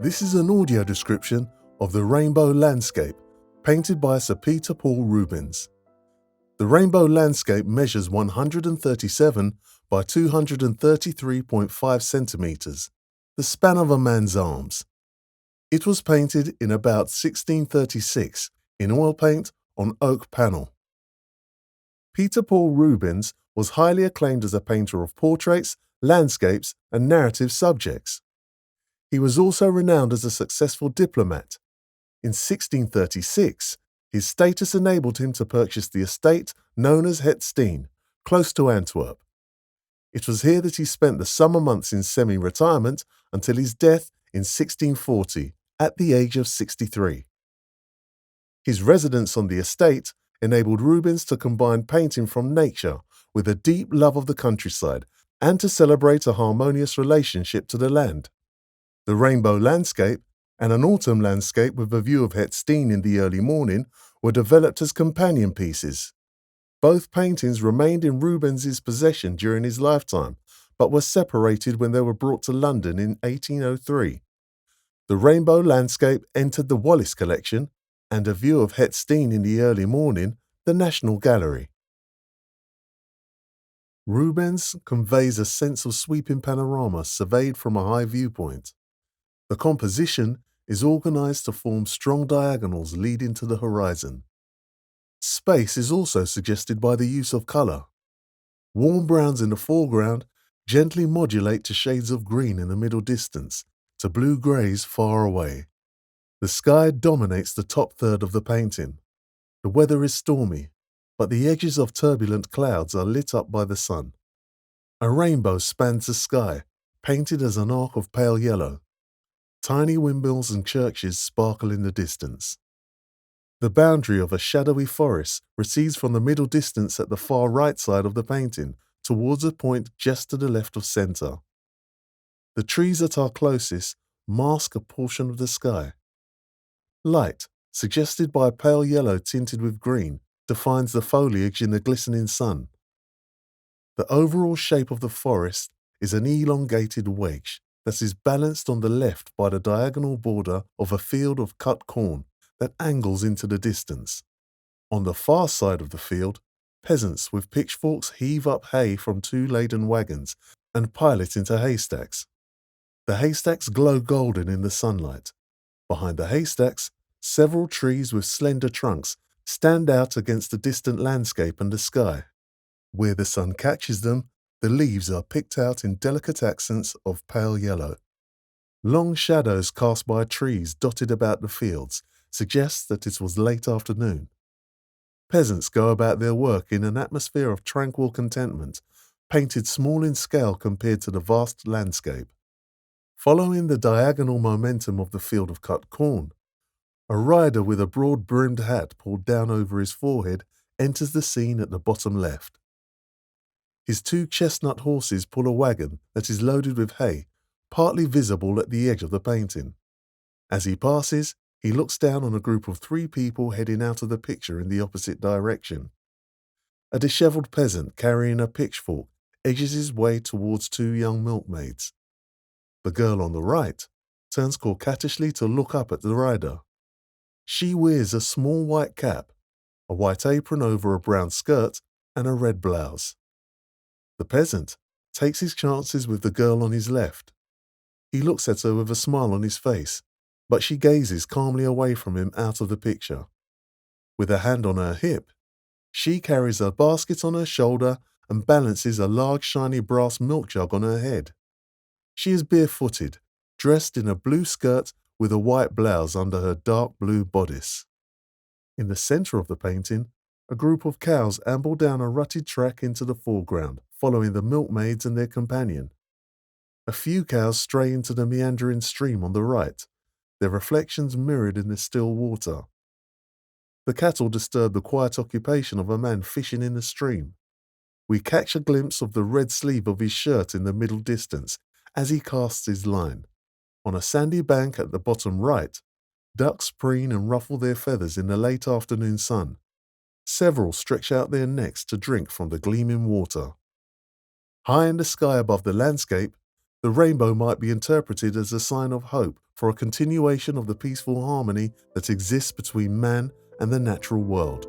This is an audio description of the rainbow landscape painted by Sir Peter Paul Rubens. The rainbow landscape measures 137 by 233.5 centimeters, the span of a man's arms. It was painted in about 1636 in oil paint on oak panel. Peter Paul Rubens was highly acclaimed as a painter of portraits, landscapes, and narrative subjects. He was also renowned as a successful diplomat. In 1636, his status enabled him to purchase the estate known as Het Steen, close to Antwerp. It was here that he spent the summer months in semi-retirement until his death in 1640, at the age of 63. His residence on the estate enabled Rubens to combine painting from nature with a deep love of the countryside and to celebrate a harmonious relationship to the land. The rainbow landscape and an autumn landscape with a view of Het Steen in the early morning were developed as companion pieces. Both paintings remained in Rubens's possession during his lifetime, but were separated when they were brought to London in 1803. The rainbow landscape entered the Wallace collection, and a view of Het Steen in the early morning, the National Gallery. Rubens conveys a sense of sweeping panorama surveyed from a high viewpoint. The composition is organized to form strong diagonals leading to the horizon. Space is also suggested by the use of color. Warm browns in the foreground gently modulate to shades of green in the middle distance, to blue-grays far away. The sky dominates the top third of the painting. The weather is stormy, but the edges of turbulent clouds are lit up by the sun. A rainbow spans the sky, painted as an arc of pale yellow. Tiny windmills and churches sparkle in the distance. The boundary of a shadowy forest recedes from the middle distance at the far right side of the painting towards a point just to the left of center. The trees that are closest mask a portion of the sky. Light, suggested by a pale yellow tinted with green, defines the foliage in the glistening sun. The overall shape of the forest is an elongated wedge that is balanced on the left by the diagonal border of a field of cut corn that angles into the distance. On the far side of the field, peasants with pitchforks heave up hay from two laden wagons and pile it into haystacks. The haystacks glow golden in the sunlight. Behind the haystacks, several trees with slender trunks stand out against the distant landscape and the sky. Where the sun catches them, the leaves are picked out in delicate accents of pale yellow. Long shadows cast by trees dotted about the fields suggest that it was late afternoon. Peasants go about their work in an atmosphere of tranquil contentment, painted small in scale compared to the vast landscape. Following the diagonal momentum of the field of cut corn, a rider with a broad-brimmed hat pulled down over his forehead enters the scene at the bottom left. His two chestnut horses pull a wagon that is loaded with hay, partly visible at the edge of the painting. As he passes, he looks down on a group of three people heading out of the picture in the opposite direction. A disheveled peasant carrying a pitchfork edges his way towards two young milkmaids. The girl on the right turns coquettishly to look up at the rider. She wears a small white cap, a white apron over a brown skirt, and a red blouse. The peasant takes his chances with the girl on his left. He looks at her with a smile on his face, but she gazes calmly away from him out of the picture. With a hand on her hip, she carries a basket on her shoulder and balances a large shiny brass milk jug on her head. She is barefooted, dressed in a blue skirt with a white blouse under her dark blue bodice. In the center of the painting, a group of cows amble down a rutted track into the foreground, following the milkmaids and their companion. A few cows stray into the meandering stream on the right, their reflections mirrored in the still water. The cattle disturb the quiet occupation of a man fishing in the stream. We catch a glimpse of the red sleeve of his shirt in the middle distance as he casts his line. On a sandy bank at the bottom right, ducks preen and ruffle their feathers in the late afternoon sun. Several stretch out their necks to drink from the gleaming water. High in the sky above the landscape, the rainbow might be interpreted as a sign of hope for a continuation of the peaceful harmony that exists between man and the natural world.